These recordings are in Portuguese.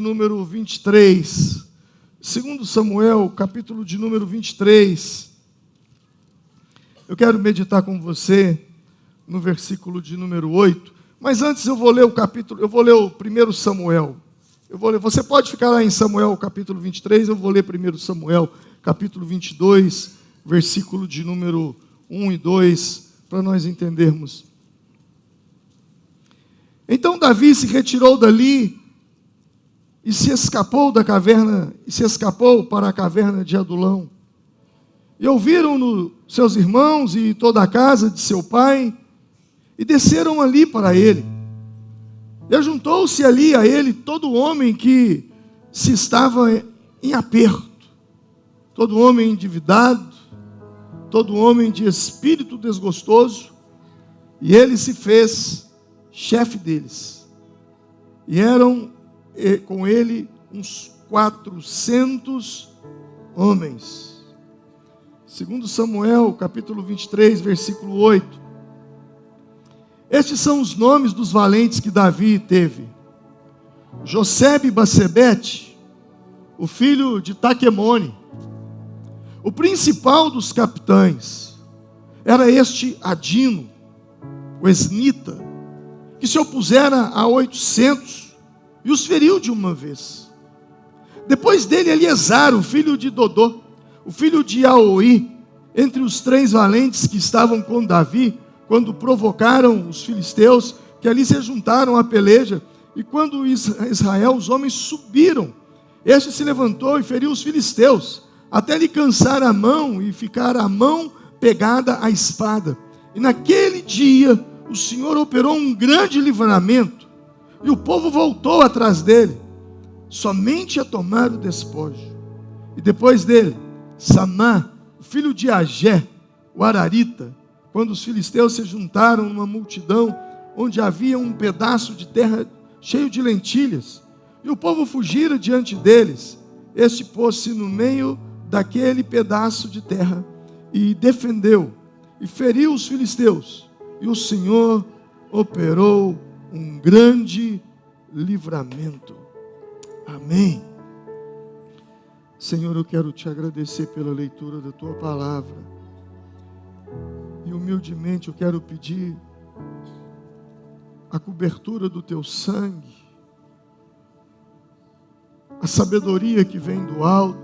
Número 23, segundo Samuel, capítulo de número 23. Eu quero meditar com você no versículo de número 8, mas antes eu vou ler o capítulo, eu vou ler o primeiro Samuel. Você pode ficar lá em Samuel, capítulo 23, eu vou ler primeiro Samuel, capítulo 22, versículo de número 1 e 2, para nós entendermos. Então Davi se retirou dali e se escapou da caverna, e se escapou para a caverna de Adulão. E ouviram-no seus irmãos e toda a casa de seu pai, e desceram ali para ele. E ajuntou-se ali a ele todo homem que se estava em aperto, todo homem endividado, todo homem de espírito desgostoso, e ele se fez chefe deles. E eram com ele uns 400 homens. Segundo Samuel, capítulo 23, versículo 8. Estes são os nomes dos valentes que Davi teve: Josebe-Basebete, o filho de Taquemone, o principal dos capitães. Era este Adino, o esnita, que se opusera a 800 e os feriu de uma vez. Depois dele, Eleazar, o filho de Dodô, o filho de Aoi, entre os 3 valentes que estavam com Davi, quando provocaram os filisteus, que ali se juntaram à peleja, e quando Israel, os homens subiram, este se levantou e feriu os filisteus, até lhe cansar a mão e ficar a mão pegada à espada. E naquele dia, o Senhor operou um grande livramento, e o povo voltou atrás dele, somente a tomar o despojo. E depois dele, Samá, o filho de Agé, o ararita, quando os filisteus se juntaram numa multidão, onde havia um pedaço de terra cheio de lentilhas, e o povo fugira diante deles, este pôs-se no meio daquele pedaço de terra, e defendeu, e feriu os filisteus, e o Senhor operou um grande livramento. Amém. Senhor, eu quero te agradecer pela leitura da tua palavra. E humildemente eu quero pedir a cobertura do teu sangue, a sabedoria que vem do alto,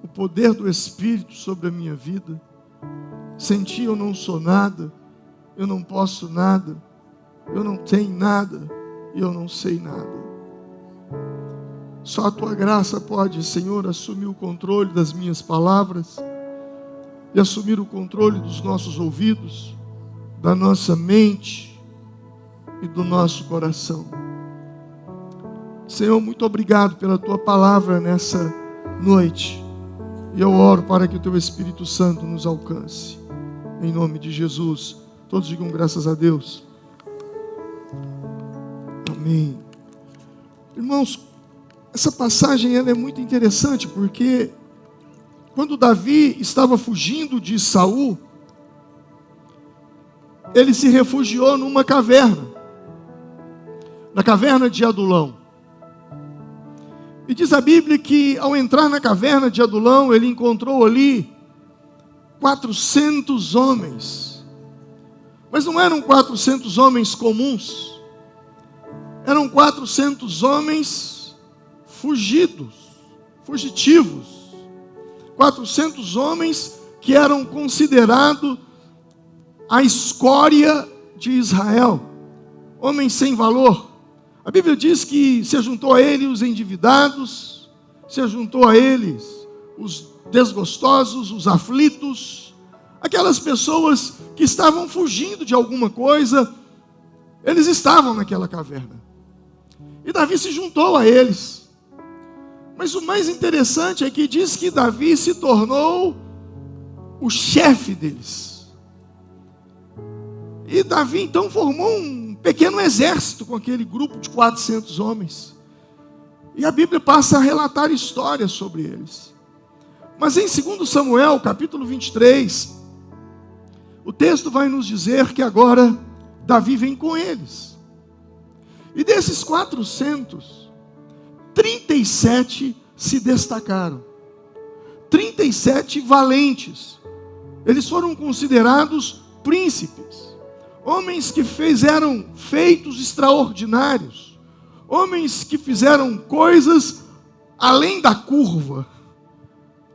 o poder do Espírito sobre a minha vida. Sem ti eu não sou nada, eu não posso nada, eu não tenho nada e eu não sei nada. Só a tua graça pode, Senhor, assumir o controle das minhas palavras e assumir o controle dos nossos ouvidos, da nossa mente e do nosso coração. Senhor, muito obrigado pela tua palavra nessa noite. E eu oro para que o teu Espírito Santo nos alcance. Em nome de Jesus. Todos digam graças a Deus. Amém. Irmãos, essa passagem ela é muito interessante, porque quando Davi estava fugindo de Saul, ele se refugiou numa caverna, na caverna de Adulão. E diz a Bíblia que ao entrar na caverna de Adulão, ele encontrou ali 400 homens. Mas não eram 400 homens comuns. Eram 400 homens fugitivos. 400 homens que eram considerados a escória de Israel. Homens sem valor. A Bíblia diz que se juntou a ele os endividados, se juntou a eles os desgostosos, os aflitos, aquelas pessoas que estavam fugindo de alguma coisa, eles estavam naquela caverna. E Davi se juntou a eles. Mas o mais interessante é que diz que Davi se tornou o chefe deles. E Davi então formou um pequeno exército com aquele grupo de 400 homens. E a Bíblia passa a relatar histórias sobre eles. Mas em 2 Samuel, capítulo 23, o texto vai nos dizer que agora Davi vem com eles. E desses 400, 37 se destacaram. 37 valentes. Eles foram considerados príncipes. Homens que fizeram feitos extraordinários. Homens que fizeram coisas além da curva.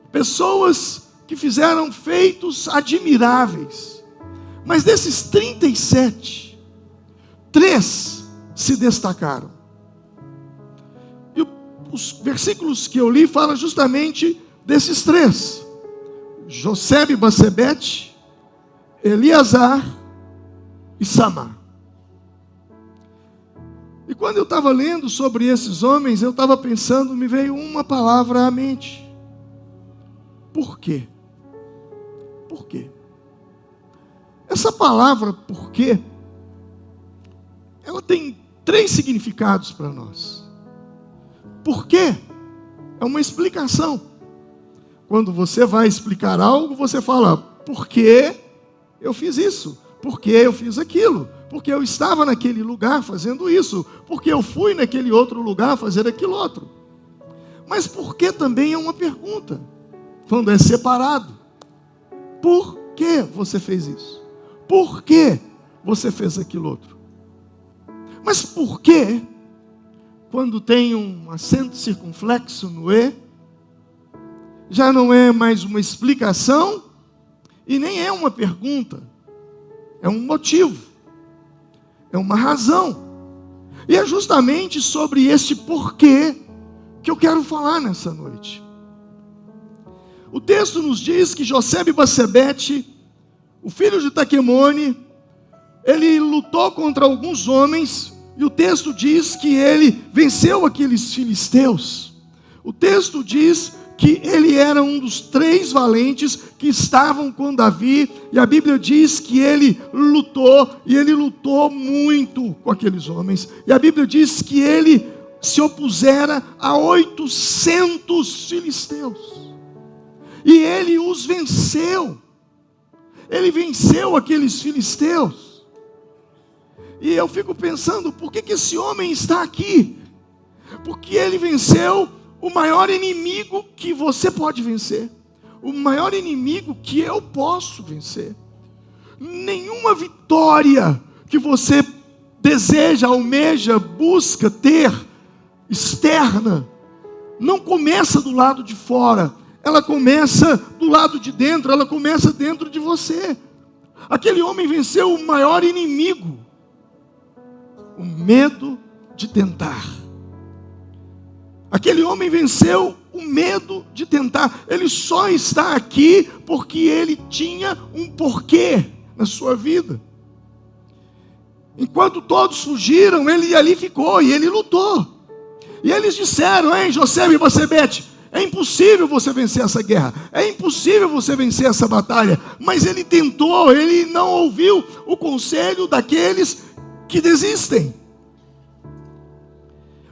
Pessoas que fizeram feitos admiráveis. Mas desses 37, 3 se destacaram. E os versículos que eu li falam justamente desses 3. Josebe-Basebete, Eleazar e Samar. E quando eu estava lendo sobre esses homens, eu estava pensando, me veio uma palavra à mente. Por quê? Por quê? Essa palavra por quê, ela tem 3 significados para nós. Por quê? É uma explicação. Quando você vai explicar algo, você fala, por que eu fiz isso? Por que eu fiz aquilo? Porque eu estava naquele lugar fazendo isso. Porque eu fui naquele outro lugar fazer aquilo outro. Mas por que também é uma pergunta. Quando é separado. Por que você fez isso? Por que você fez aquilo outro? Mas por que, quando tem um acento circunflexo no E, já não é mais uma explicação e nem é uma pergunta. É um motivo. É uma razão. E é justamente sobre este porquê que eu quero falar nessa noite. O texto nos diz que Josebe-Basebete, o filho de Taquemone, ele lutou contra alguns homens, e o texto diz que ele venceu aqueles filisteus. O texto diz que ele era um dos 3 valentes que estavam com Davi, e a Bíblia diz que ele lutou, e ele lutou muito com aqueles homens, e a Bíblia diz que ele se opusera a 800 filisteus, e ele os venceu. Ele venceu aqueles filisteus. E eu fico pensando, por que esse homem está aqui? Porque ele venceu o maior inimigo que você pode vencer. O maior inimigo que eu posso vencer. Nenhuma vitória que você deseja, almeja, busca ter, externa, não começa do lado de fora. Ela começa do lado de dentro, ela começa dentro de você. Aquele homem venceu o maior inimigo, o medo de tentar. Aquele homem venceu o medo de tentar. Ele só está aqui porque ele tinha um porquê na sua vida. Enquanto todos fugiram, ele ali ficou e ele lutou. E eles disseram, Josebe-Basebete, é impossível você vencer essa guerra, é impossível você vencer essa batalha. Mas ele tentou, ele não ouviu o conselho daqueles que desistem.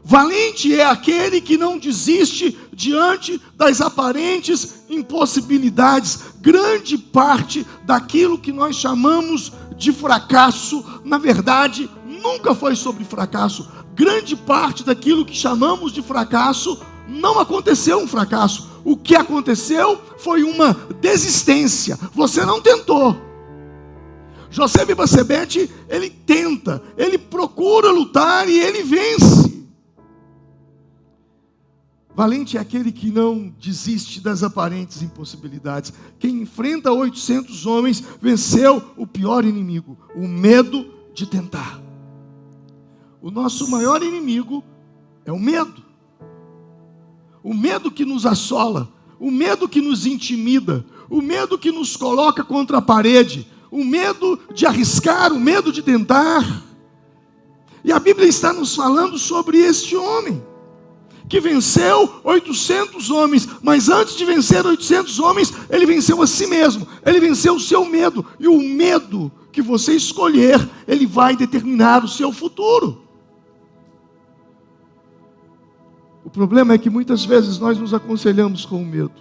Valente é aquele que não desiste diante das aparentes impossibilidades. Grande parte daquilo que nós chamamos de fracasso, na verdade, nunca foi sobre fracasso. Grande parte daquilo que chamamos de fracasso, não aconteceu um fracasso. O que aconteceu foi uma desistência. Você não tentou. Josebe-Basebete, ele tenta, ele procura lutar e ele vence. Valente é aquele que não desiste das aparentes impossibilidades. Quem enfrenta 800 homens venceu o pior inimigo, o medo de tentar. O nosso maior inimigo é o medo. O medo que nos assola, o medo que nos intimida, o medo que nos coloca contra a parede, o medo de arriscar, o medo de tentar. E a Bíblia está nos falando sobre este homem, que venceu 800 homens, mas antes de vencer 800 homens, ele venceu a si mesmo, ele venceu o seu medo, e o medo que você escolher, ele vai determinar o seu futuro. O problema é que muitas vezes nós nos aconselhamos com o medo,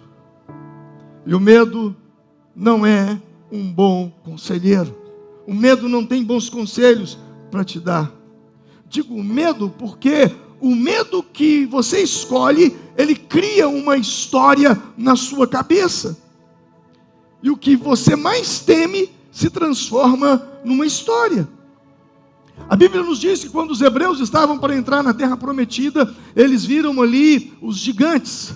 e o medo não é um bom conselheiro. O medo não tem bons conselhos para te dar. Digo medo porque o medo que você escolhe, ele cria uma história na sua cabeça. E o que você mais teme se transforma numa história. A Bíblia nos diz que quando os hebreus estavam para entrar na terra prometida, eles viram ali os gigantes.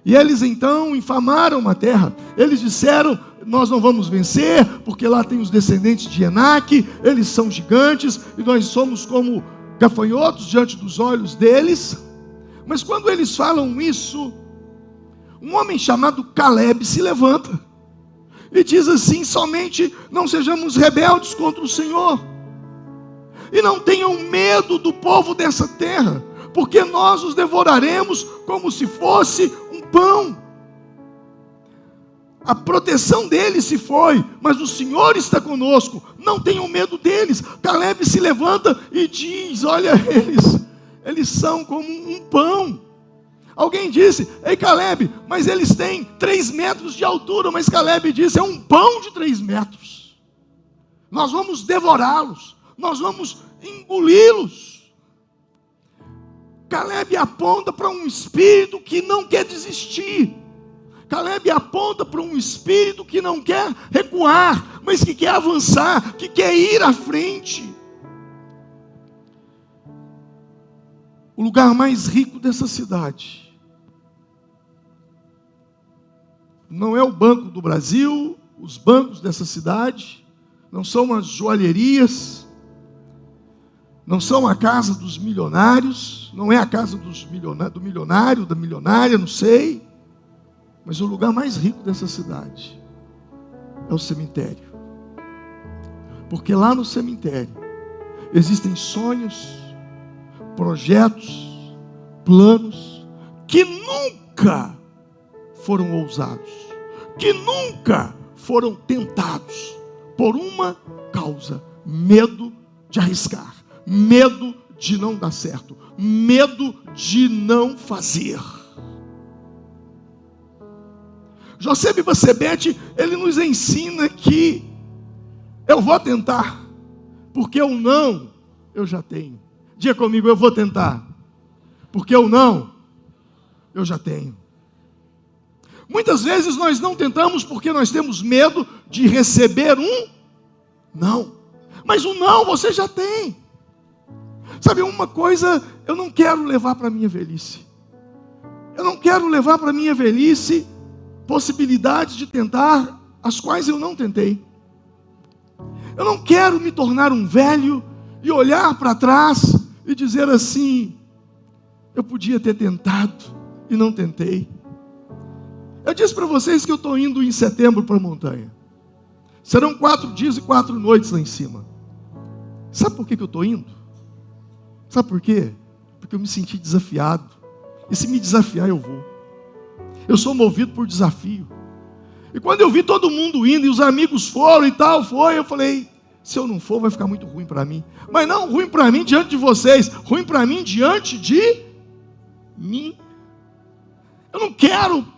E eles então infamaram a terra. Eles disseram: nós não vamos vencer, porque lá tem os descendentes de Enaque, eles são gigantes, e nós somos como gafanhotos diante dos olhos deles. Mas quando eles falam isso, um homem chamado Caleb se levanta e diz assim: somente não sejamos rebeldes contra o Senhor, e não tenham medo do povo dessa terra, porque nós os devoraremos como se fosse um pão. A proteção deles se foi, mas o Senhor está conosco, não tenham medo deles. Caleb se levanta e diz: olha, eles são como um pão. Alguém disse: ei Caleb, mas eles têm 3 metros de altura. Mas Caleb disse: é um pão de 3 metros. Nós vamos devorá-los, nós vamos engoli-los. Caleb aponta para um espírito que não quer desistir. Caleb aponta para um espírito que não quer recuar, mas que quer avançar, que quer ir à frente. O lugar mais rico dessa cidade não é o Banco do Brasil, os bancos dessa cidade, não são as joalherias, não são a casa dos milionários, não é a casa do milionário, da milionária, não sei. Mas o lugar mais rico dessa cidade é o cemitério. Porque lá no cemitério existem sonhos, projetos, planos que nunca foram ousados, que nunca foram tentados, por uma causa: medo de arriscar, medo de não dar certo, medo de não fazer. José Bassebete, ele nos ensina que eu vou tentar, porque o não eu já tenho. Diga comigo: eu vou tentar, porque o não eu já tenho. Muitas vezes nós não tentamos porque nós temos medo de receber um não. Mas o não você já tem. Sabe uma coisa, eu não quero levar para a minha velhice. Eu não quero levar para a minha velhice possibilidades de tentar as quais eu não tentei. Eu não quero me tornar um velho e olhar para trás e dizer assim: eu podia ter tentado e não tentei. Eu disse para vocês que eu estou indo em setembro para a montanha. Serão 4 dias e 4 noites lá em cima. Sabe por que eu estou indo? Sabe por quê? Porque eu me senti desafiado. E se me desafiar, eu vou. Eu sou movido por desafio. E quando eu vi todo mundo indo, e os amigos foram e tal, eu falei: se eu não for, vai ficar muito ruim para mim. Mas não ruim para mim diante de vocês, ruim para mim diante de mim. Eu não quero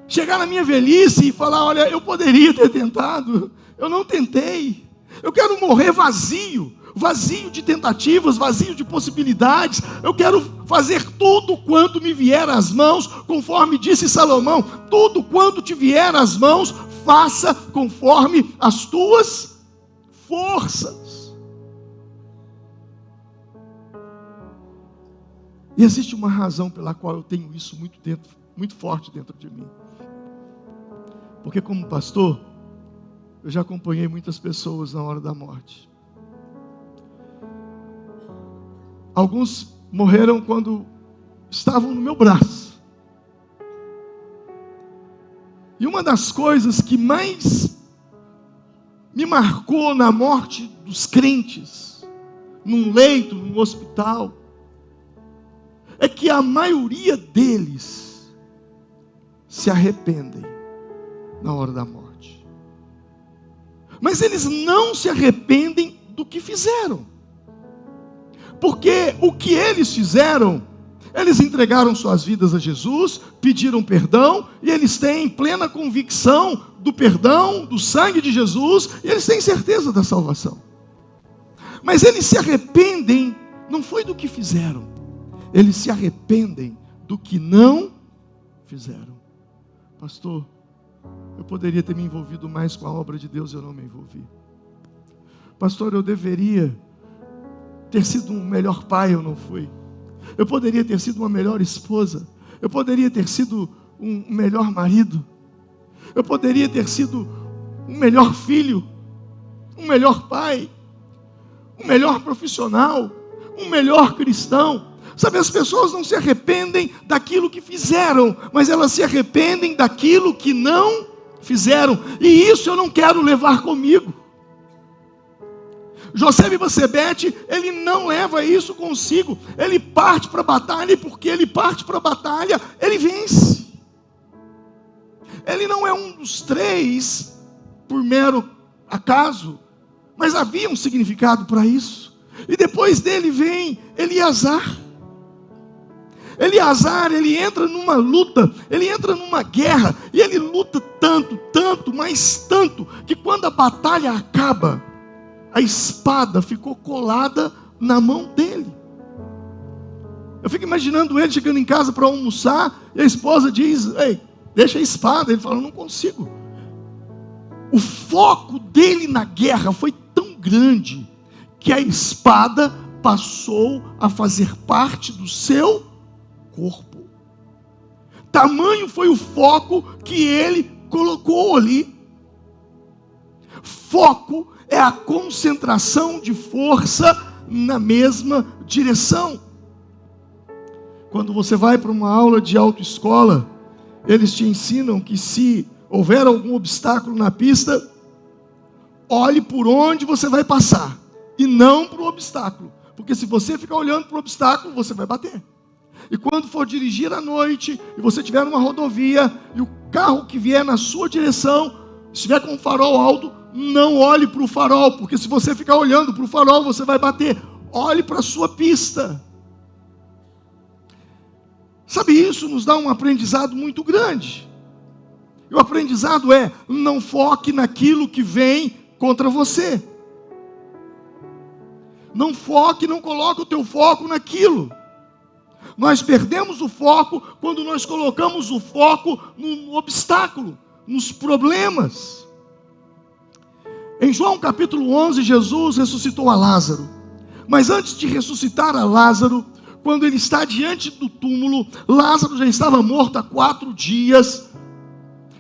chegar na minha velhice e falar: olha, eu poderia ter tentado, eu não tentei. Eu quero morrer vazio de tentativas, vazio de possibilidades. Eu quero fazer tudo quanto me vier às mãos, conforme disse Salomão: tudo quanto te vier às mãos, faça conforme as tuas forças. E existe uma razão pela qual eu tenho isso muito forte dentro de mim. Porque como pastor, eu já acompanhei muitas pessoas na hora da morte. Alguns morreram quando estavam no meu braço. E uma das coisas que mais me marcou na morte dos crentes, num leito, num hospital, é que a maioria deles se arrependem na hora da morte. Mas eles não se arrependem do que fizeram. Porque o que eles fizeram, eles entregaram suas vidas a Jesus, pediram perdão, e eles têm plena convicção do perdão, do sangue de Jesus, e eles têm certeza da salvação. Mas eles se arrependem, não foi do que fizeram, eles se arrependem do que não fizeram. Pastor, eu poderia ter me envolvido mais com a obra de Deus, eu não me envolvi. Pastor, eu deveria ter sido um melhor pai, eu não fui. Eu poderia ter sido uma melhor esposa. Eu poderia ter sido um melhor marido. Eu poderia ter sido um melhor filho, um melhor pai, um melhor profissional, um melhor cristão. Sabe, as pessoas não se arrependem daquilo que fizeram, mas elas se arrependem daquilo que não fizeram. E isso eu não quero levar comigo. José Bibasebete, ele não leva isso consigo. Ele parte para a batalha, e porque ele parte para a batalha, ele vence. Ele não é um dos três por mero acaso, mas havia um significado para isso. E depois dele vem Eleazar. Eleazar, ele entra numa luta, ele entra numa guerra, e ele luta tanto, mas tanto, que quando a batalha acaba, a espada ficou colada na mão dele. Eu fico imaginando ele chegando em casa para almoçar, e a esposa diz: ei, deixa a espada. Ele fala: não consigo. O foco dele na guerra foi tão grande, que a espada passou a fazer parte do seu corpo. Tamanho foi o foco que ele colocou ali. Foco é a concentração de força na mesma direção. Quando você vai para uma aula de autoescola, eles te ensinam que se houver algum obstáculo na pista, olhe por onde você vai passar e não para o obstáculo, porque se você ficar olhando para o obstáculo, você vai bater. E quando for dirigir à noite e você estiver numa rodovia e o carro que vier na sua direção estiver com o farol alto, não olhe para o farol, porque se você ficar olhando para o farol, você vai bater. Olhe para a sua pista. Sabe, isso nos dá um aprendizado muito grande. E o aprendizado é: não foque naquilo que vem contra você. Não foque, não coloque o teu foco naquilo. Nós perdemos o foco quando nós colocamos o foco no obstáculo, nos problemas. Em João capítulo 11, Jesus ressuscitou a Lázaro. Mas antes de ressuscitar a Lázaro, quando ele está diante do túmulo, Lázaro já estava morto há 4 dias.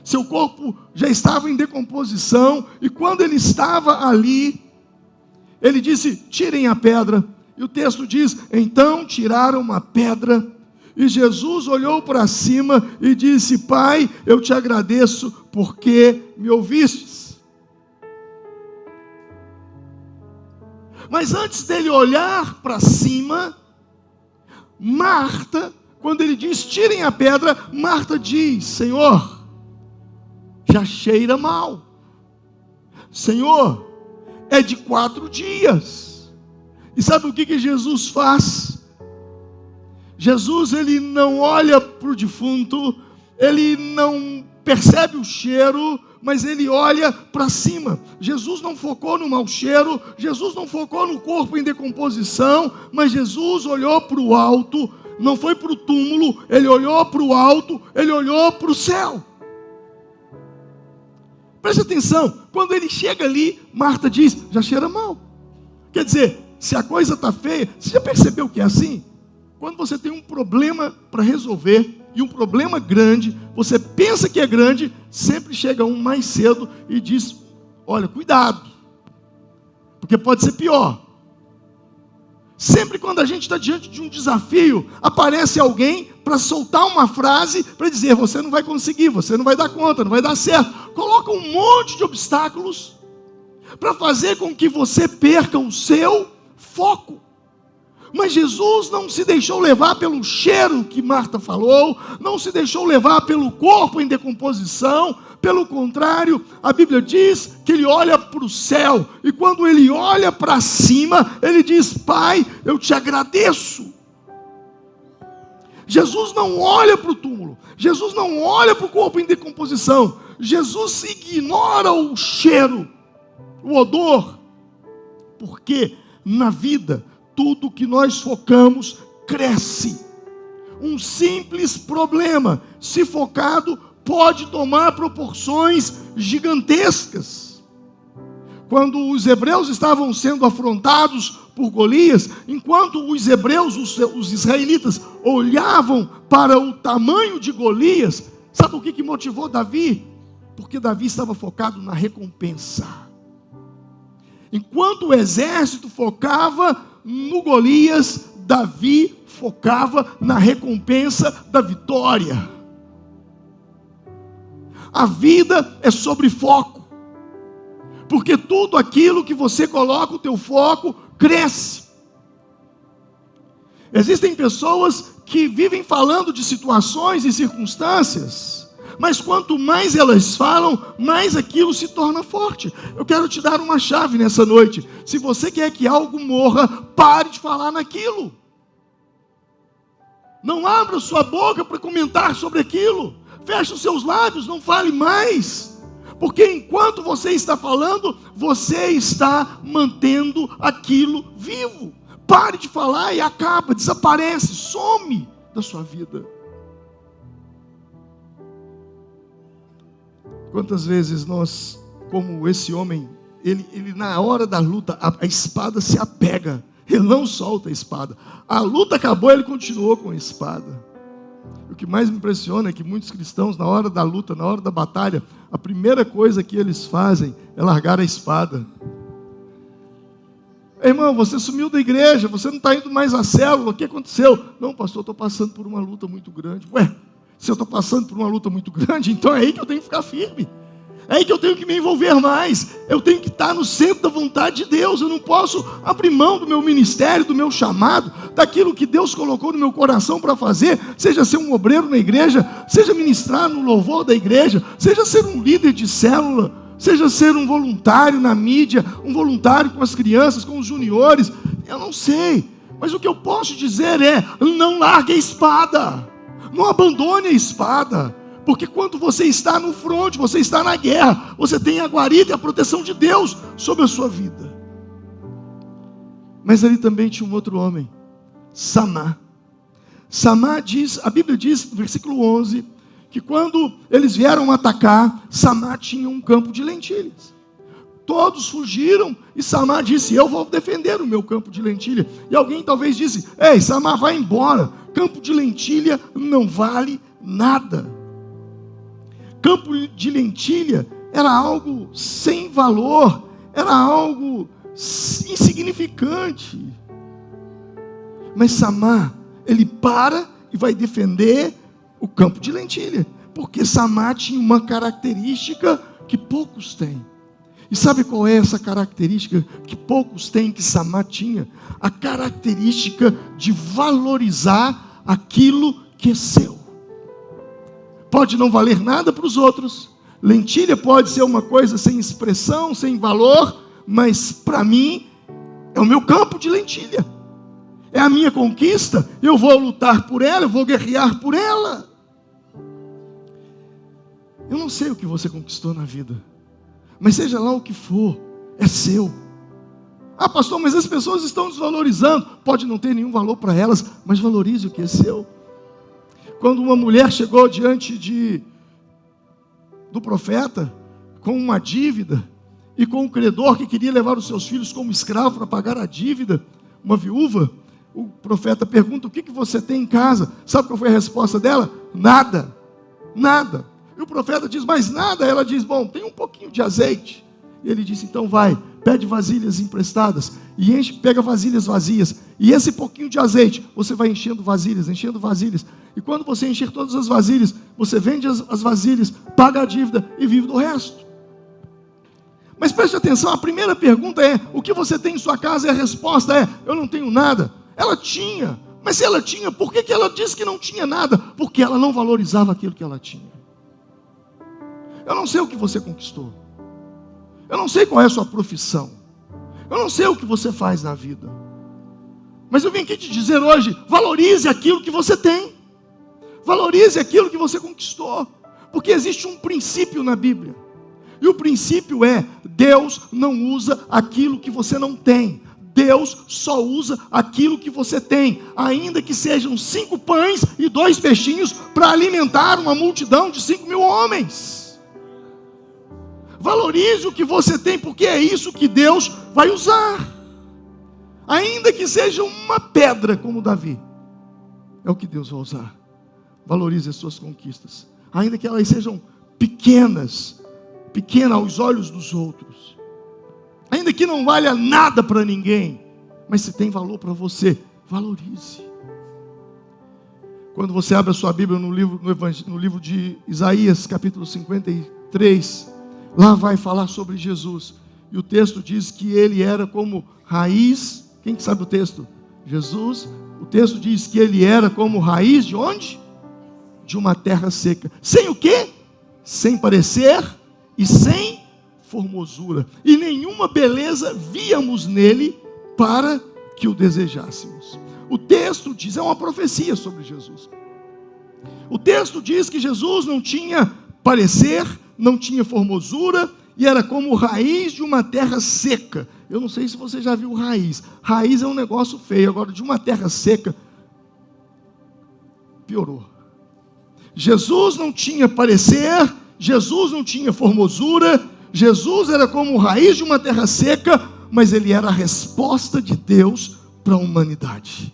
Seu corpo já estava em decomposição. E quando ele estava ali, ele disse: tirem a pedra. E o texto diz: então tiraram uma pedra. E Jesus olhou para cima e disse: Pai, eu te agradeço porque me ouvistes. Mas antes dele olhar para cima, Marta, quando ele diz tirem a pedra, Marta diz: Senhor, já cheira mal. Senhor, é de 4 dias. E sabe o que Jesus faz? Jesus, ele não olha para o defunto, ele não percebe o cheiro, mas ele olha para cima. Jesus não focou no mau cheiro, Jesus não focou no corpo em decomposição, mas Jesus olhou para o alto, não foi para o túmulo, ele olhou para o alto, ele olhou para o céu. Preste atenção, quando ele chega ali, Marta diz: já cheira mal. Quer dizer, se a coisa está feia, você já percebeu que é assim? Quando você tem um problema para resolver, e um problema grande, você pensa que é grande, sempre chega um mais cedo e diz: olha, cuidado, porque pode ser pior. Sempre quando a gente está diante de um desafio, aparece alguém para soltar uma frase, para dizer: você não vai conseguir, você não vai dar conta, não vai dar certo. Coloca um monte de obstáculos para fazer com que você perca o seu foco. Mas Jesus não se deixou levar pelo cheiro que Marta falou, não se deixou levar pelo corpo em decomposição. Pelo contrário, a Bíblia diz que ele olha para o céu, e quando ele olha para cima, ele diz: Pai, eu te agradeço. Jesus não olha para o túmulo, Jesus não olha para o corpo em decomposição, Jesus ignora o cheiro, o odor, porque na vida, tudo que nós focamos cresce. Um simples problema, se focado, pode tomar proporções gigantescas. Quando os hebreus estavam sendo afrontados por Golias, enquanto os hebreus, os israelitas, olhavam para o tamanho de Golias, sabe o que motivou Davi? Porque Davi estava focado na recompensa. Enquanto o exército focava no Golias, Davi focava na recompensa da vitória. A vida é sobre foco, porque tudo aquilo que você coloca o teu foco, cresce. Existem pessoas que vivem falando de situações e circunstâncias, mas quanto mais elas falam, mais aquilo se torna forte. Eu quero te dar uma chave nessa noite. Se você quer que algo morra, pare de falar naquilo. Não abra sua boca para comentar sobre aquilo. Feche os seus lábios, não fale mais. Porque enquanto você está falando, você está mantendo aquilo vivo. Pare de falar e acaba, desaparece, some da sua vida. Quantas vezes nós, como esse homem, ele na hora da luta, a espada se apega, ele não solta a espada. A luta acabou, ele continuou com a espada. O que mais me impressiona é que muitos cristãos, na hora da luta, na hora da batalha, a primeira coisa que eles fazem é largar a espada. Irmão, você sumiu da igreja, você não está indo mais à célula, o que aconteceu? Não, pastor, eu estou passando por uma luta muito grande. Ué, se eu estou passando por uma luta muito grande, então é aí que eu tenho que ficar firme. É aí que eu tenho que me envolver mais. Eu tenho que estar no centro da vontade de Deus. Eu não posso abrir mão do meu ministério, do meu chamado, daquilo que Deus colocou no meu coração para fazer, seja ser um obreiro na igreja, seja ministrar no louvor da igreja, seja ser um líder de célula, seja ser um voluntário na mídia, um voluntário com as crianças, com os juniores. Eu não sei, mas o que eu posso dizer é: não largue a espada, não abandone a espada. Porque quando você está no fronte, você está na guerra, você tem a guarida e a proteção de Deus sobre a sua vida. Mas ali também tinha um outro homem, Samá. Samá diz, a Bíblia diz, no versículo 11, que quando eles vieram atacar, Samá tinha um campo de lentilhas. Todos fugiram e Samá disse: eu vou defender o meu campo de lentilha. E alguém talvez disse: ei, Samá, vai embora, campo de lentilha não vale nada. Campo de lentilha era algo sem valor, era algo insignificante. Mas Samá, ele para e vai defender o campo de lentilha, porque Samá tinha uma característica que poucos têm. E sabe qual é essa característica que poucos têm, que Samá tinha? A característica de valorizar aquilo que é seu. Pode não valer nada para os outros, lentilha pode ser uma coisa sem expressão, sem valor, mas para mim é o meu campo de lentilha, é a minha conquista, eu vou lutar por ela, eu vou guerrear por ela. Eu não sei o que você conquistou na vida, mas seja lá o que for, é seu. Ah, pastor, mas as pessoas estão desvalorizando. Pode não ter nenhum valor para elas, mas valorize o que é seu. Quando uma mulher chegou diante do profeta com uma dívida e com um credor que queria levar os seus filhos como escravo para pagar a dívida, uma viúva, o profeta pergunta: o que você tem em casa? Sabe qual foi a resposta dela? Nada, nada. E o profeta diz: mas nada? Ela diz: bom, tem um pouquinho de azeite. E ele disse: então vai, pede vasilhas emprestadas e enche, pega vasilhas vazias, e esse pouquinho de azeite você vai enchendo vasilhas, e quando você encher todas as vasilhas, você vende as vasilhas, paga a dívida e vive do resto. Mas preste atenção, a primeira pergunta é: o que você tem em sua casa? E a resposta é: eu não tenho nada. Ela tinha, mas se ela tinha, por que ela disse que não tinha nada? Porque ela não valorizava aquilo que ela tinha. Eu não sei o que você conquistou, eu não sei qual é a sua profissão, eu não sei o que você faz na vida, mas eu vim aqui te dizer hoje: valorize aquilo que você tem, valorize aquilo que você conquistou, porque existe um princípio na Bíblia, e o princípio é: Deus não usa aquilo que você não tem, Deus só usa aquilo que você tem, ainda que sejam 5 pães e 2 peixinhos, para alimentar uma multidão de 5.000 homens. Valorize o que você tem, porque é isso que Deus vai usar. Ainda que seja uma pedra como Davi, é o que Deus vai usar. Valorize as suas conquistas, ainda que elas sejam pequenas aos olhos dos outros, ainda que não valha nada para ninguém, mas se tem valor para você, valorize. Quando você abre a sua Bíblia no livro de Isaías, capítulo 53, lá vai falar sobre Jesus, e o texto diz que ele era como raiz. Quem que sabe o texto? Jesus. O texto diz que ele era como raiz de onde? De uma terra seca. Sem o quê? Sem parecer e sem formosura. E nenhuma beleza víamos nele para que o desejássemos. O texto diz, é uma profecia sobre Jesus. O texto diz que Jesus não tinha parecer, não tinha formosura, e era como raiz de uma terra seca. Eu não sei se você já viu raiz. Raiz é um negócio feio. Agora, de uma terra seca, piorou. Jesus não tinha parecer, Jesus não tinha formosura, Jesus era como raiz de uma terra seca, mas ele era a resposta de Deus para a humanidade.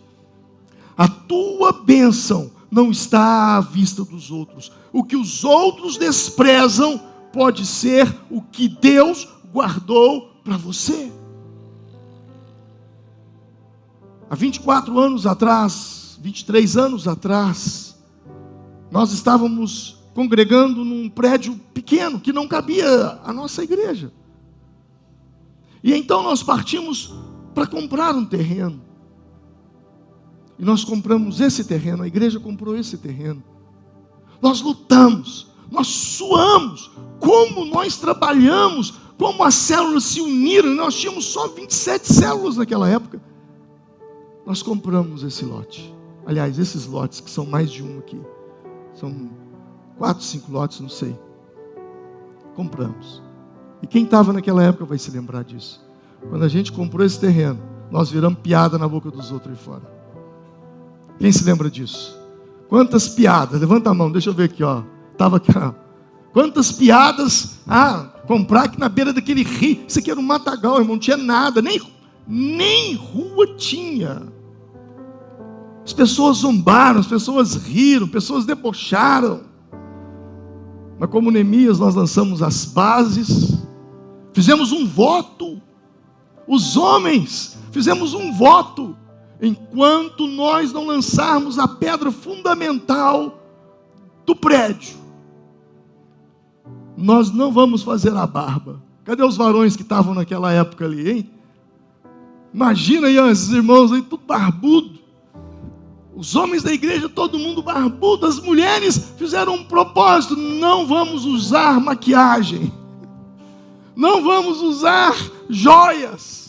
A tua bênção não está à vista dos outros. O que os outros desprezam pode ser o que Deus guardou para você. Há 24 anos atrás, 23 anos atrás, nós estávamos congregando num prédio pequeno, que não cabia a nossa igreja. E então nós partimos para comprar um terreno. E nós compramos esse terreno, a igreja comprou esse terreno. Nós lutamos, nós suamos, como nós trabalhamos, como as células se uniram. Nós tínhamos só 27 células naquela época. Nós compramos esse lote. Aliás, esses lotes, que são mais de um aqui, são 4, 5 lotes, não sei. Compramos. E quem estava naquela época vai se lembrar disso. Quando a gente comprou esse terreno, nós viramos piada na boca dos outros aí fora. Quem se lembra disso? Quantas piadas? Levanta a mão, deixa eu ver aqui, ó. Estava aqui, ó. Quantas piadas? Comprar aqui na beira daquele rio. Isso aqui era um matagal, irmão, não tinha nada, nem rua tinha. As pessoas zombaram, as pessoas riram, pessoas debocharam. Mas como Neemias, nós lançamos as bases, fizemos um voto. Os homens fizemos um voto. Enquanto nós não lançarmos a pedra fundamental do prédio, nós não vamos fazer a barba. Cadê os varões que estavam naquela época ali, hein? Imagina aí, esses irmãos aí, tudo barbudo. Os homens da igreja, todo mundo barbudo. As mulheres fizeram um propósito: não vamos usar maquiagem, não vamos usar joias.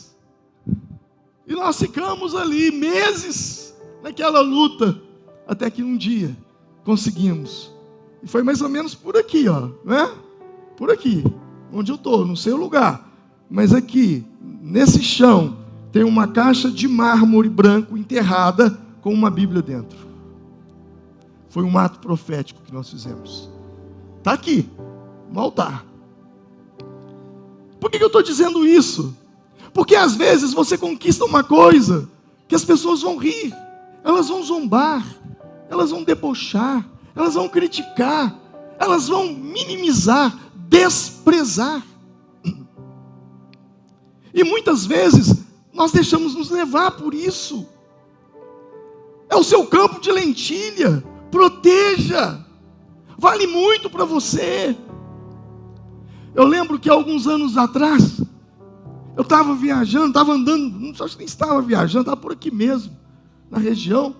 E nós ficamos ali meses naquela luta, até que um dia conseguimos. E foi mais ou menos por aqui, ó, né? Por aqui, onde eu estou, não sei o lugar, mas aqui, nesse chão, tem uma caixa de mármore branco enterrada com uma Bíblia dentro. Foi um ato profético que nós fizemos. Está aqui, no altar. Por que eu estou dizendo isso? Porque às vezes você conquista uma coisa que as pessoas vão rir, elas vão zombar, elas vão debochar, elas vão criticar, elas vão minimizar, desprezar. E muitas vezes nós deixamos nos levar por isso. É o seu campo de lentilha, proteja, vale muito para você. Eu lembro que alguns anos atrás, eu estava viajando, estava andando, não sei se nem estava viajando, estava por aqui mesmo, na região.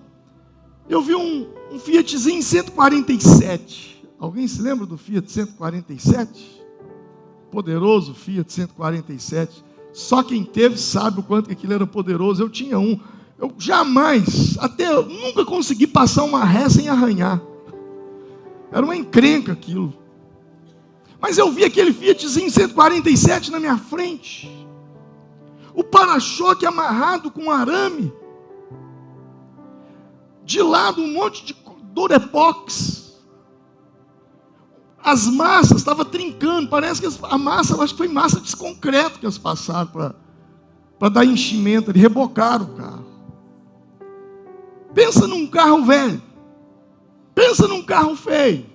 Eu vi um Fiatzinho 147. Alguém se lembra do Fiat 147? Poderoso Fiat 147. Só quem teve sabe o quanto que aquilo era poderoso. Eu tinha um. Eu jamais, eu nunca consegui passar uma ré sem arranhar. Era uma encrenca aquilo. Mas eu vi aquele Fiatzinho 147 na minha frente. o para-choque amarrado com arame, de lado um monte de Durepox, as massas estavam trincando, parece que a massa, acho que foi massa de concreto que eles passaram para dar enchimento, eles rebocaram o carro. Pensa num carro velho, pensa num carro feio,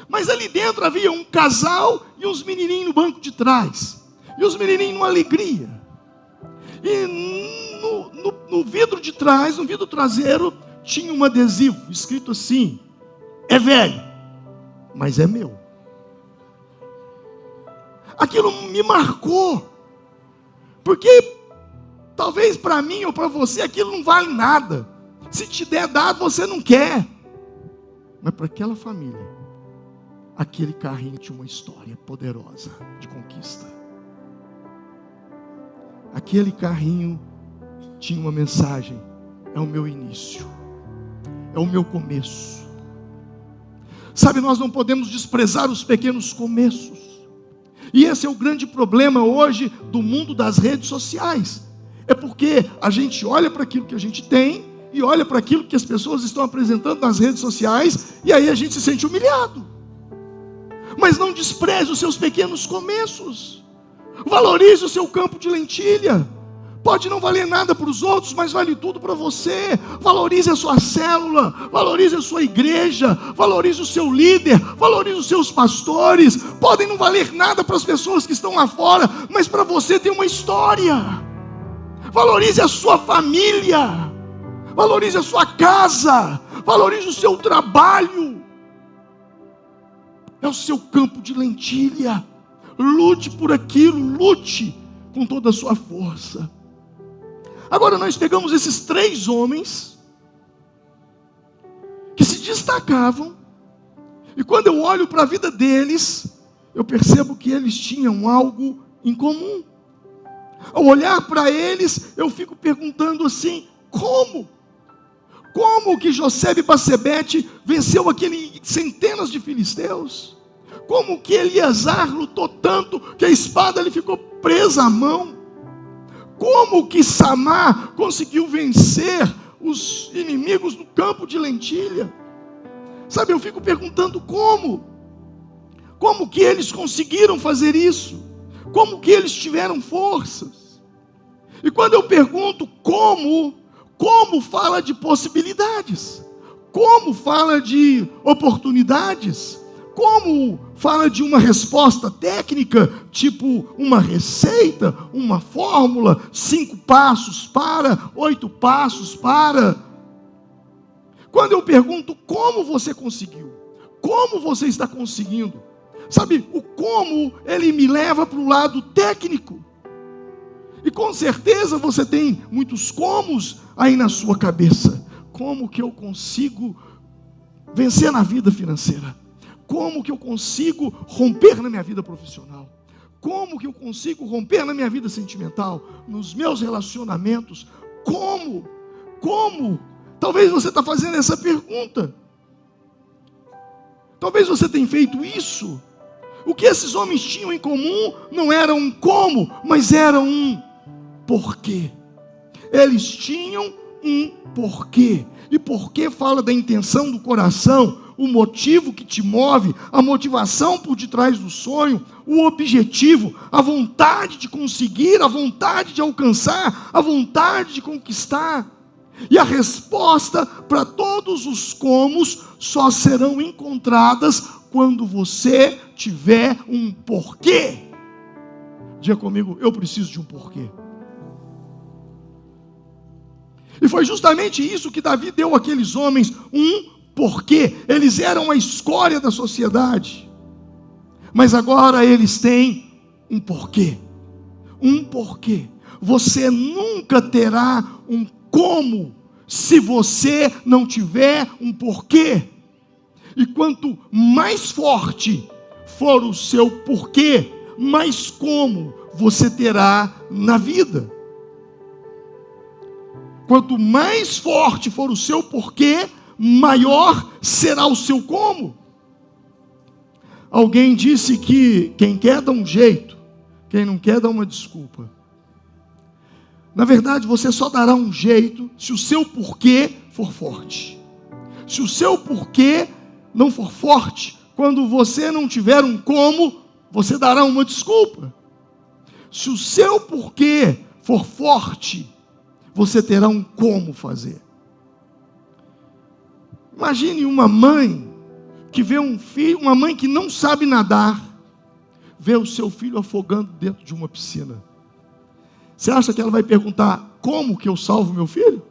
mas ali dentro havia um casal e uns menininhos no banco de trás, e os menininhos numa alegria, e no vidro de trás, no vidro traseiro, tinha um adesivo escrito assim: é velho, mas é meu. Aquilo me marcou, porque talvez para mim ou para você aquilo não vale nada. Se te der dado, você não quer. Mas para aquela família, aquele carrinho tinha uma história poderosa de conquista. Aquele carrinho tinha uma mensagem: é o meu início, é o meu começo. Sabe, nós não podemos desprezar os pequenos começos. E esse é o grande problema hoje do mundo das redes sociais. É porque a gente olha para aquilo que a gente tem e olha para aquilo que as pessoas estão apresentando nas redes sociais, e aí a gente se sente humilhado. Mas não despreze os seus pequenos começos. Valorize o seu campo de lentilha. Pode não valer nada para os outros, mas vale tudo para você. Valorize a sua célula, valorize a sua igreja, valorize o seu líder, valorize os seus pastores. Podem não valer nada para as pessoas que estão lá fora, mas para você tem uma história. Valorize a sua família, valorize a sua casa, valorize o seu trabalho. É o seu campo de lentilha. Lute por aquilo, lute com toda a sua força. Agora nós pegamos esses 3 homens que se destacavam, e quando eu olho para a vida deles, eu percebo que eles tinham algo em comum. Ao olhar para eles, eu fico perguntando assim: como que Josebe Bassebete venceu aqueles centenas de filisteus? Como que Eleazar lutou tanto que a espada lhe ficou presa à mão? Como que Samar conseguiu vencer os inimigos no campo de lentilha? Sabe, eu fico perguntando como que eles conseguiram fazer isso? Como que eles tiveram forças? E quando eu pergunto como fala de possibilidades, como fala de oportunidades, como fala de uma resposta técnica, tipo uma receita, uma fórmula, 5 passos para, 8 passos para. Quando eu pergunto como você conseguiu, como você está conseguindo, sabe, o como, ele me leva para o lado técnico. E com certeza você tem muitos comos aí na sua cabeça. Como que eu consigo vencer na vida financeira? Como que eu consigo romper na minha vida profissional? Como que eu consigo romper na minha vida sentimental? Nos meus relacionamentos? Como? Talvez você está fazendo essa pergunta. Talvez você tenha feito isso. O que esses homens tinham em comum não era um como, mas era um porquê. Eles tinham um porquê. E porquê fala da intenção do coração, o motivo que te move, a motivação por detrás do sonho, o objetivo, a vontade de conseguir, a vontade de alcançar, a vontade de conquistar. E a resposta para todos os comos só serão encontradas quando você tiver um porquê. Diga comigo: eu preciso de um porquê. E foi justamente isso que Davi deu àqueles homens, um porquê. Eles eram a escória da sociedade, mas agora eles têm um porquê. Um porquê. Você nunca terá um como se você não tiver um porquê. E quanto mais forte for o seu porquê, mais como você terá na vida. Quanto mais forte for o seu porquê, maior será o seu como. Alguém disse que quem quer dá um jeito, quem não quer dá uma desculpa. Na verdade, você só dará um jeito se o seu porquê for forte. Se o seu porquê não for forte, quando você não tiver um como, você dará uma desculpa. Se o seu porquê for forte, você terá um como fazer. Imagine uma mãe que vê um filho, uma mãe que não sabe nadar, vê o seu filho afogando dentro de uma piscina. Você acha que ela vai perguntar, como que eu salvo meu filho?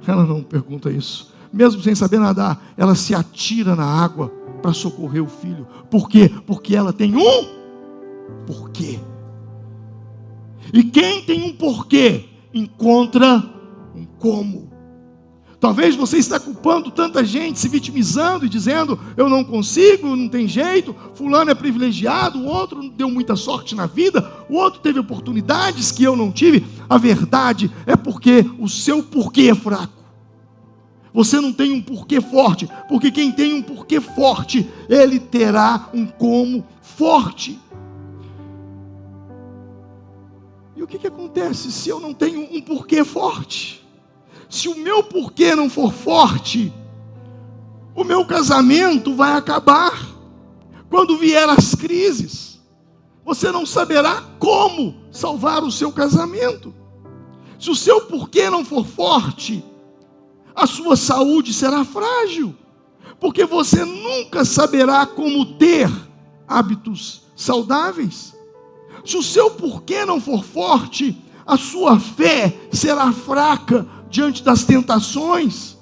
Ela não pergunta isso. Mesmo sem saber nadar, ela se atira na água para socorrer o filho. Por quê? Porque ela tem um porquê. E quem tem um porquê, encontra um como. Talvez você está culpando tanta gente, se vitimizando e dizendo, eu não consigo, não tem jeito, fulano é privilegiado, o outro deu muita sorte na vida, o outro teve oportunidades que eu não tive. A verdade é porque o seu porquê é fraco. Você não tem um porquê forte, porque quem tem um porquê forte, ele terá um como forte. E o que acontece se eu não tenho um porquê forte? Se o meu porquê não for forte, o meu casamento vai acabar. Quando vier as crises, você não saberá como salvar o seu casamento. Se o seu porquê não for forte, a sua saúde será frágil, porque você nunca saberá como ter hábitos saudáveis. Se o seu porquê não for forte, a sua fé será fraca diante das tentações,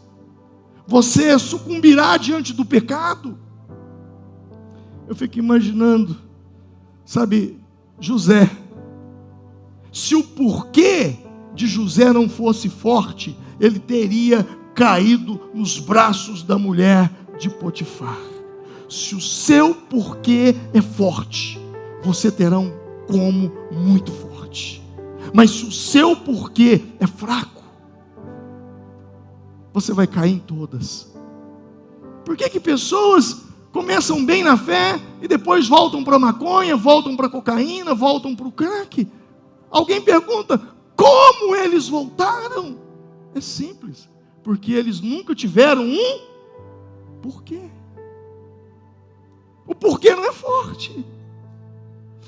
você sucumbirá diante do pecado. Eu fico imaginando, sabe, José, se o porquê de José não fosse forte, ele teria caído nos braços da mulher de Potifar. Se o seu porquê é forte, você terá um como muito forte. Mas se o seu porquê é fraco, você vai cair em todas. Por que pessoas começam bem na fé e depois voltam para a maconha, voltam para a cocaína, voltam para o crack? Alguém pergunta, como eles voltaram? É simples, porque eles nunca tiveram um porquê. O porquê não é forte.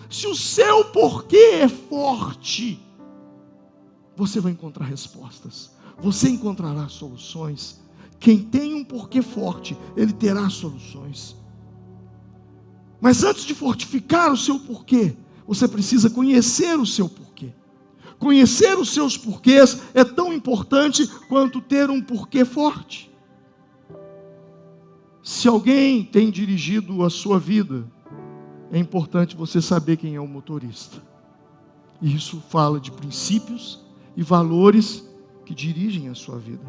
Se o seu porquê é forte, você vai encontrar respostas. Você encontrará soluções. Quem tem um porquê forte, ele terá soluções. Mas antes de fortificar o seu porquê, você precisa conhecer o seu porquê. Conhecer os seus porquês é tão importante quanto ter um porquê forte. Se alguém tem dirigido a sua vida, é importante você saber quem é o motorista. E isso fala de princípios e valores que dirigem a sua vida.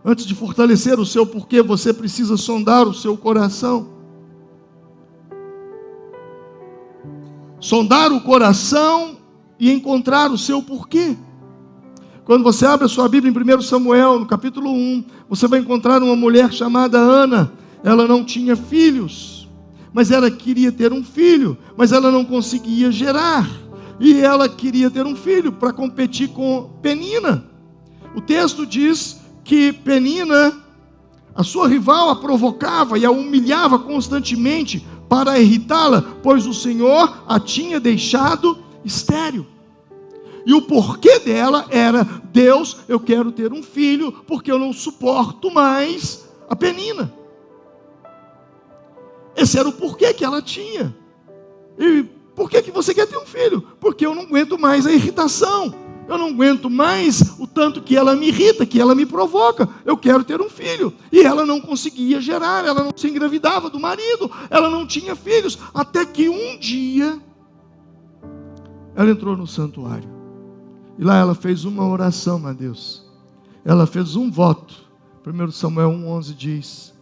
Antes de fortalecer o seu porquê, você precisa sondar o seu coração. Sondar o coração e encontrar o seu porquê. Quando você abre a sua Bíblia em 1 Samuel, no capítulo 1, você vai encontrar uma mulher chamada Ana. Ela não tinha filhos, mas ela queria ter um filho, mas ela não conseguia gerar. E ela queria ter um filho para competir com Penina. O texto diz que Penina, a sua rival, a provocava e a humilhava constantemente para irritá-la, pois o Senhor a tinha deixado estéril. E o porquê dela era, Deus, eu quero ter um filho, porque eu não suporto mais a Penina. Esse era o porquê que ela tinha. E por que você quer ter um filho? Porque eu não aguento mais a irritação. Eu não aguento mais o tanto que ela me irrita, que ela me provoca. Eu quero ter um filho. E ela não conseguia gerar, ela não se engravidava do marido, ela não tinha filhos. Até que um dia, ela entrou no santuário. E lá ela fez uma oração a Deus. Ela fez um voto. 1 Samuel 1,11 diz: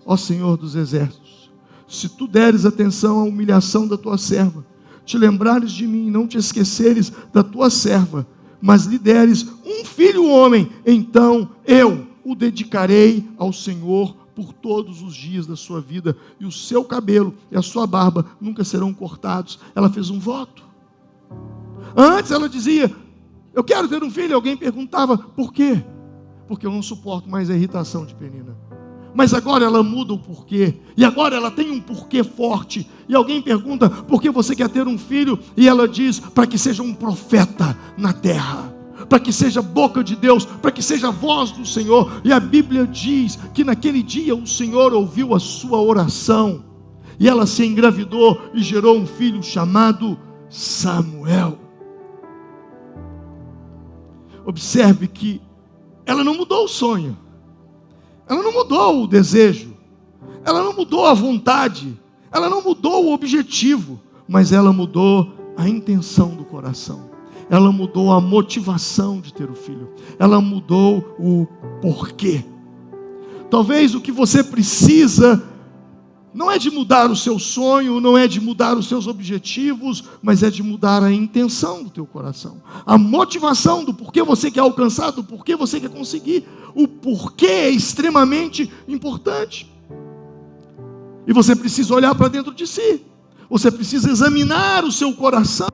ó Senhor dos exércitos, se tu deres atenção à humilhação da tua serva, te lembrares de mim, não te esqueceres da tua serva, mas lhe deres um filho homem, então eu o dedicarei ao Senhor por todos os dias da sua vida, e o seu cabelo e a sua barba nunca serão cortados. Ela fez um voto. Antes ela dizia: Eu quero ter um filho. E alguém perguntava, por quê? Porque eu não suporto mais a irritação de Penina. Mas agora ela muda o porquê. E agora ela tem um porquê forte. E alguém pergunta, por que você quer ter um filho? E ela diz, para que seja um profeta na terra. Para que seja boca de Deus, para que seja a voz do Senhor. E a Bíblia diz que naquele dia o Senhor ouviu a sua oração. E ela se engravidou e gerou um filho chamado Samuel. Observe que ela não mudou o sonho. Ela não mudou o desejo. Ela não mudou a vontade. Ela não mudou o objetivo. Mas ela mudou a intenção do coração. Ela mudou a motivação de ter o filho. Ela mudou o porquê. Talvez o que você precisa não é de mudar o seu sonho, não é de mudar os seus objetivos, mas é de mudar a intenção do teu coração. A motivação do porquê você quer alcançar, do porquê você quer conseguir. O porquê é extremamente importante. E você precisa olhar para dentro de si. Você precisa examinar o seu coração.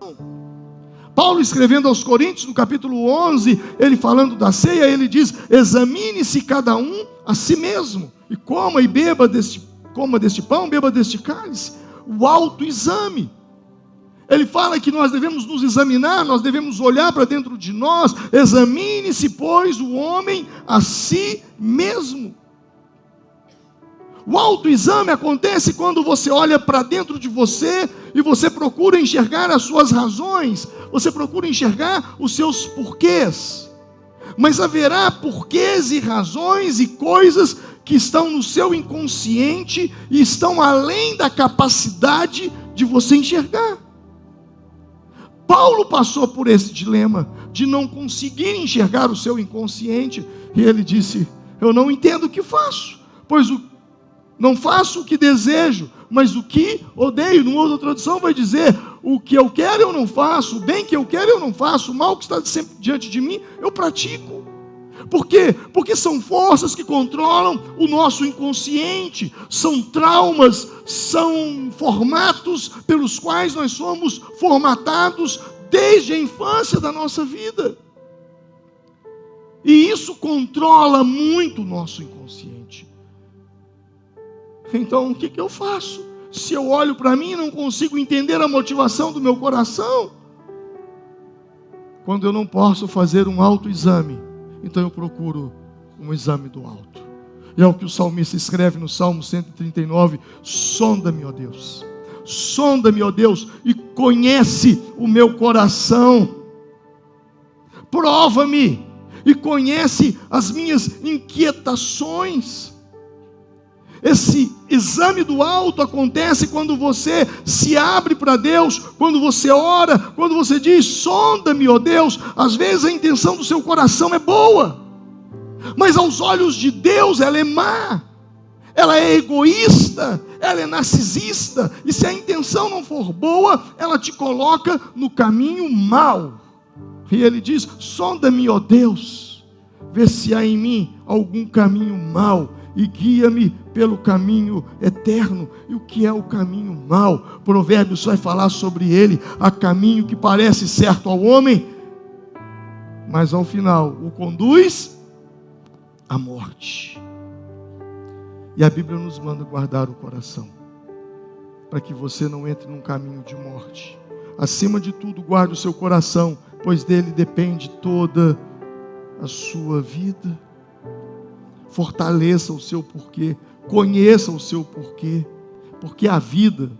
Paulo, escrevendo aos Coríntios, no capítulo 11, ele falando da ceia, ele diz, examine-se cada um a si mesmo, e coma deste pão, beba deste cálice. O autoexame. Ele fala que nós devemos nos examinar, nós devemos olhar para dentro de nós. Examine-se, pois, o homem a si mesmo. O autoexame acontece quando você olha para dentro de você e você procura enxergar as suas razões, você procura enxergar os seus porquês. Mas haverá porquês e razões e coisas que estão no seu inconsciente e estão além da capacidade de você enxergar. Paulo passou por esse dilema de não conseguir enxergar o seu inconsciente, e ele disse, eu não entendo o que faço, pois não faço o que desejo, mas o que odeio. Numa outra tradução vai dizer, o que eu quero eu não faço, o bem que eu quero eu não faço, o mal que está sempre diante de mim eu pratico. Por quê? Porque são forças que controlam o nosso inconsciente, são traumas, são formatos pelos quais nós somos formatados desde a infância da nossa vida. E isso controla muito o nosso inconsciente. Então, o que eu faço? Se eu olho para mim e não consigo entender a motivação do meu coração, quando eu não posso fazer um autoexame, então eu procuro um exame do alto. E é o que o salmista escreve no Salmo 139, sonda-me, ó Deus. Sonda-me, ó Deus, e conhece o meu coração. Prova-me e conhece as minhas inquietações. Esse exame do alto acontece quando você se abre para Deus, quando você ora, quando você diz, sonda-me, ó Deus. Às vezes a intenção do seu coração é boa, mas aos olhos de Deus ela é má, ela é egoísta, ela é narcisista, e se a intenção não for boa, ela te coloca no caminho mau. E ele diz, sonda-me, ó Deus, vê se há em mim algum caminho mau, e guia-me pelo caminho eterno. E o que é o caminho mau? Provérbios vai falar sobre ele. Há caminho que parece certo ao homem, mas ao final o conduz à morte. E a Bíblia nos manda guardar o coração, para que você não entre num caminho de morte. Acima de tudo, guarde o seu coração, pois dele depende toda a sua vida. Fortaleça o seu porquê, conheça o seu porquê, porque a vida,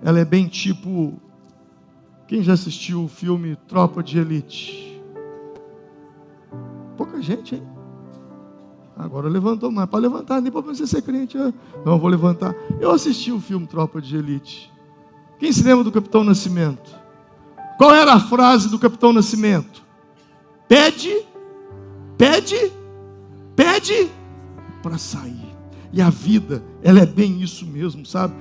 ela é bem tipo, quem já assistiu o filme Tropa de Elite? Pouca gente, hein? Agora levantou, não é para levantar, nem para você ser crente. Não, eu vou levantar. Eu assisti o filme Tropa de Elite. Quem se lembra do Capitão Nascimento? Qual era a frase do Capitão Nascimento? Pede para sair. E a vida, ela é bem isso mesmo, sabe?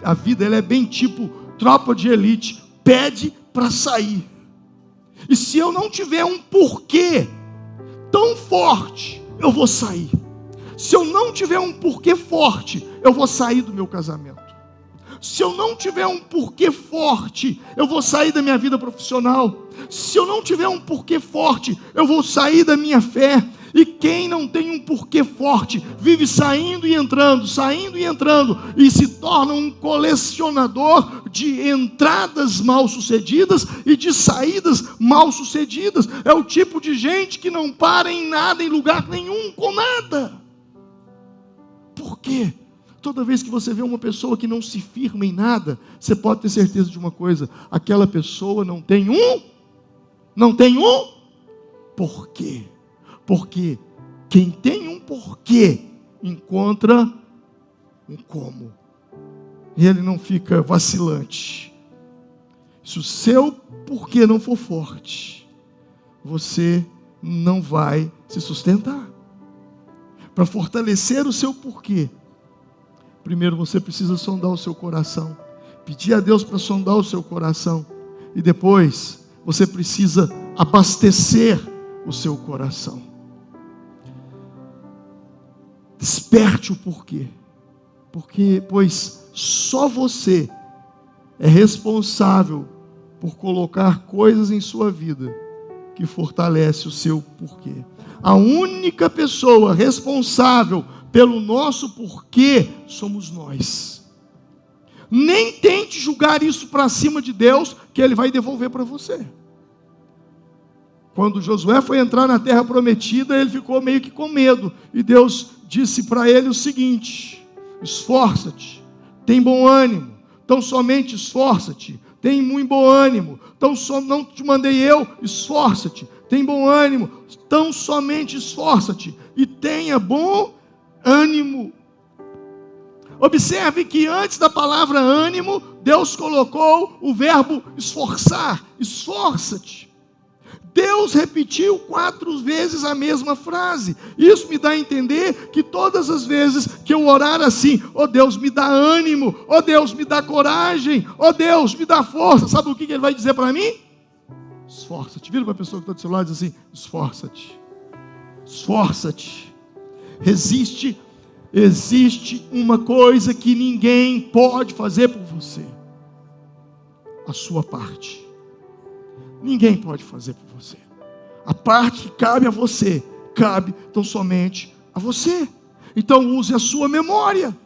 A vida, ela é bem tipo Tropa de Elite. Pede para sair. E se eu não tiver um porquê tão forte, eu vou sair. Se eu não tiver um porquê forte, eu vou sair do meu casamento. Se eu não tiver um porquê forte, eu vou sair da minha vida profissional. Se eu não tiver um porquê forte, eu vou sair da minha fé. E quem não tem um porquê forte, vive saindo e entrando, e se torna um colecionador de entradas mal-sucedidas e de saídas mal-sucedidas. É o tipo de gente que não para em nada, em lugar nenhum, com nada. Por quê? Toda vez que você vê uma pessoa que não se firma em nada, você pode ter certeza de uma coisa: aquela pessoa não tem um porquê. Porque quem tem um porquê encontra um como. E ele não fica vacilante. Se o seu porquê não for forte, você não vai se sustentar. Para fortalecer o seu porquê, primeiro você precisa sondar o seu coração. Pedir a Deus para sondar o seu coração. E depois você precisa abastecer o seu coração. Desperte o porquê. Pois só você é responsável por colocar coisas em sua vida que fortalece o seu porquê. A única pessoa responsável pelo nosso porquê somos nós. Nem tente julgar isso para cima de Deus, que Ele vai devolver para você. Quando Josué foi entrar na terra prometida, ele ficou meio que com medo. E Deus disse para ele o seguinte: esforça-te, tem bom ânimo, tão somente esforça-te, tem muito bom ânimo, não te mandei eu, esforça-te, tem bom ânimo, tão somente esforça-te, e tenha bom ânimo. Observe que antes da palavra ânimo, Deus colocou o verbo esforçar, esforça-te. Deus repetiu 4 vezes a mesma frase. Isso me dá a entender que todas as vezes que eu orar assim: ó Deus, me dá ânimo, ó Deus, me dá coragem, ó Deus, me dá força, sabe o que Ele vai dizer para mim? Esforça-te. Vira para a pessoa que está do seu lado e diz assim: esforça-te, esforça-te. Existe uma coisa que ninguém pode fazer por você: a sua parte. Ninguém pode fazer por você. A parte que cabe a você, cabe tão somente a você. Então use a sua memória.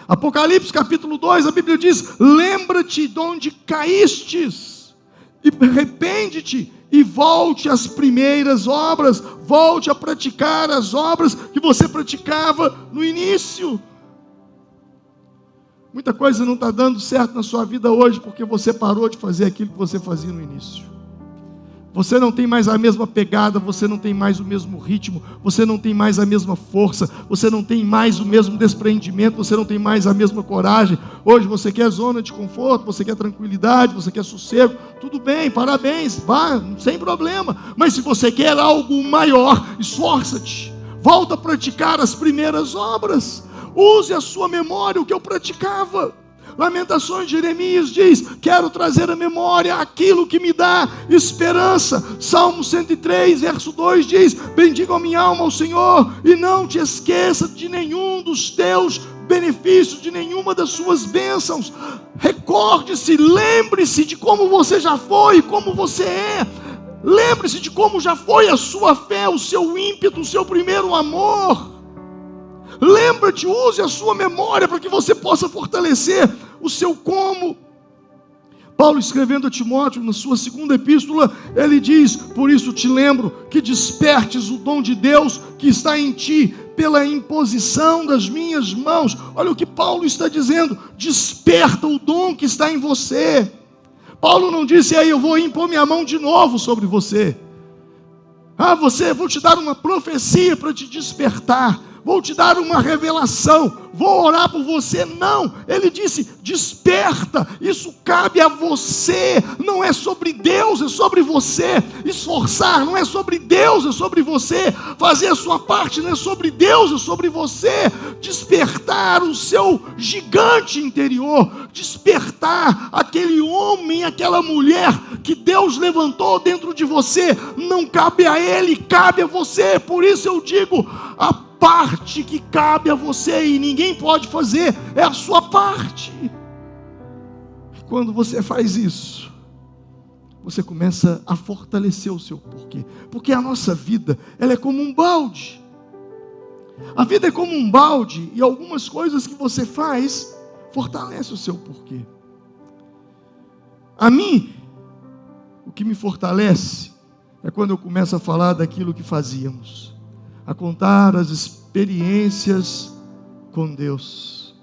Apocalipse capítulo 2, a Bíblia diz: lembra-te de onde caístes, e arrepende-te, e volte às primeiras obras, volte a praticar as obras que você praticava no início. Muita coisa não está dando certo na sua vida hoje, porque você parou de fazer aquilo que você fazia no início. Você não tem mais a mesma pegada, você não tem mais o mesmo ritmo, você não tem mais a mesma força, você não tem mais o mesmo despreendimento, você não tem mais a mesma coragem. Hoje você quer zona de conforto, você quer tranquilidade, você quer sossego. Tudo bem, parabéns, vá, sem problema. Mas se você quer algo maior, esforça-te. Volta a praticar as primeiras obras. Use a sua memória, o que eu praticava. Lamentações de Jeremias diz: quero trazer à memória aquilo que me dá esperança. Salmo 103, verso 2 diz: bendiga a minha alma ao Senhor, e não te esqueça de nenhum dos teus benefícios, de nenhuma das suas bênçãos. Recorde-se, lembre-se de como você já foi, como você é. Lembre-se de como já foi a sua fé, o seu ímpeto, o seu primeiro amor. Lembra-te, use a sua memória para que você possa fortalecer o seu como. Paulo, escrevendo a Timóteo, na sua 2ª epístola, ele diz: por isso te lembro que despertes o dom de Deus que está em ti, pela imposição das minhas mãos. Olha o que Paulo está dizendo: desperta o dom que está em você. Paulo não disse: aí eu vou impor minha mão de novo sobre você. Vou te dar uma profecia para te despertar, vou te dar uma revelação, vou orar por você. Não, ele disse: desperta, isso cabe a você, não é sobre Deus, é sobre você. Esforçar não é sobre Deus, é sobre você. Fazer a sua parte não é sobre Deus, é sobre você. Despertar o seu gigante interior, despertar aquele homem, aquela mulher que Deus levantou dentro de você, não cabe a ele, cabe a você. Por isso eu digo: a parte que cabe a você e ninguém pode fazer, é a sua parte. Quando você faz isso, você começa a fortalecer o seu porquê. Porque a nossa vida, ela é como um balde. A vida é como um balde e algumas coisas que você faz fortalece o seu porquê. A mim, o que me fortalece é quando eu começo a falar daquilo que fazíamos, a contar as experiências com Deus,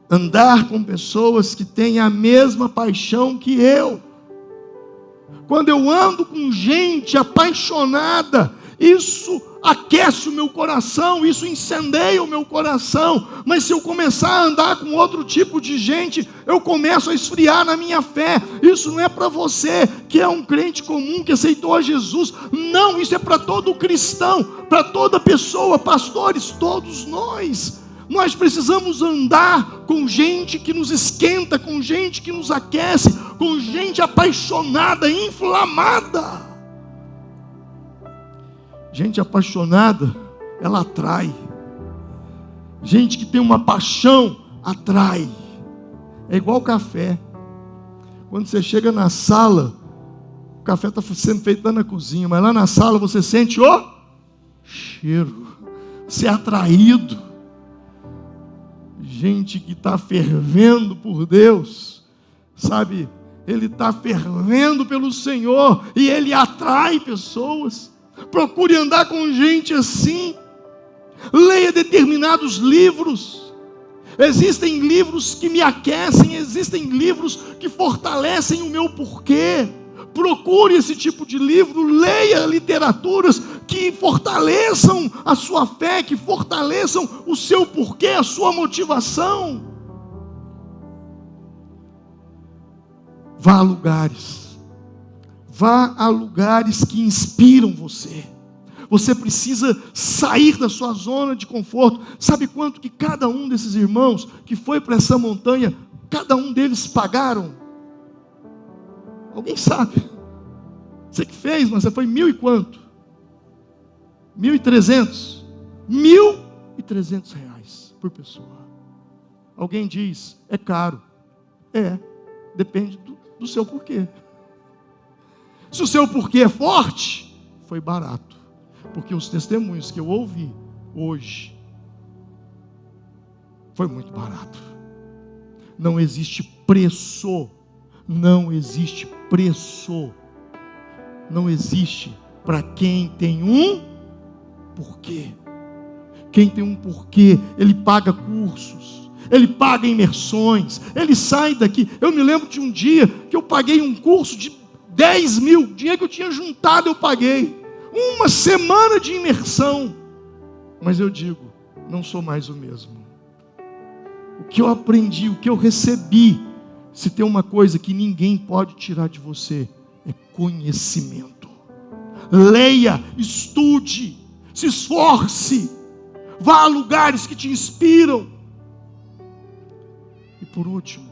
andar com pessoas que têm a mesma paixão que eu. Quando eu ando com gente apaixonada, isso aquece o meu coração, isso incendeia o meu coração. Mas se eu começar a andar com outro tipo de gente, eu começo a esfriar na minha fé. Isso não é para você que é um crente comum, que aceitou a Jesus. Não, isso é para todo cristão, para toda pessoa, pastores, todos nós. Nós precisamos andar com gente que nos esquenta, com gente que nos aquece, com gente apaixonada, inflamada. Gente apaixonada, ela atrai. Gente que tem uma paixão, atrai. É igual café. Quando você chega na sala, o café está sendo feito lá na cozinha, mas lá na sala você sente o cheiro. Você é atraído. Gente que está fervendo por Deus, sabe? Ele está fervendo pelo Senhor e ele atrai pessoas. Procure andar com gente assim. Leia determinados livros. Existem livros que me aquecem, existem livros que fortalecem o meu porquê. Procure esse tipo de livro, leia literaturas que fortaleçam a sua fé, que fortaleçam o seu porquê, a sua motivação. Vá a lugares. Vá a lugares que inspiram você. Você precisa sair da sua zona de conforto. Sabe quanto que cada um desses irmãos que foi para essa montanha, cada um deles pagaram? Alguém sabe? Você que fez, mas você foi 1.000 e quanto? 1.300. 1.300 reais por pessoa. Alguém diz, é caro. Depende do seu porquê. Se o seu porquê é forte, foi barato. Porque os testemunhos que eu ouvi hoje, foi muito barato. Não existe preço. Não existe preço. Não existe para quem tem um porquê. Quem tem um porquê, ele paga cursos, ele paga imersões, ele sai daqui. Eu me lembro de um dia que eu paguei um curso de 10 mil, o dinheiro que eu tinha juntado eu paguei, uma semana de imersão, mas eu digo, não sou mais o mesmo. O que eu aprendi, o que eu recebi, se tem uma coisa que ninguém pode tirar de você, é conhecimento. Leia, estude, se esforce, vá a lugares que te inspiram. E por último,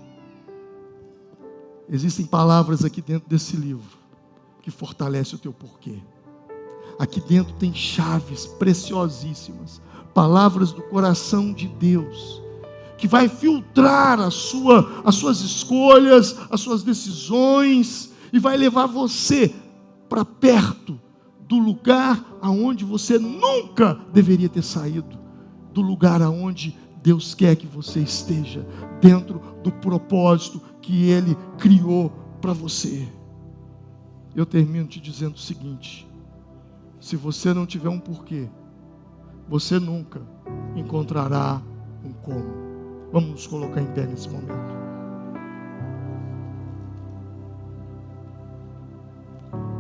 existem palavras aqui dentro desse livro que fortalecem o teu porquê. Aqui dentro tem chaves preciosíssimas, palavras do coração de Deus, que vai filtrar as suas escolhas, as suas decisões, e vai levar você para perto do lugar aonde você nunca deveria ter saído, do lugar aonde Deus quer que você esteja, dentro do propósito que Ele criou para você. Eu termino te dizendo o seguinte: se você não tiver um porquê, você nunca encontrará um como. Vamos nos colocar em pé nesse momento.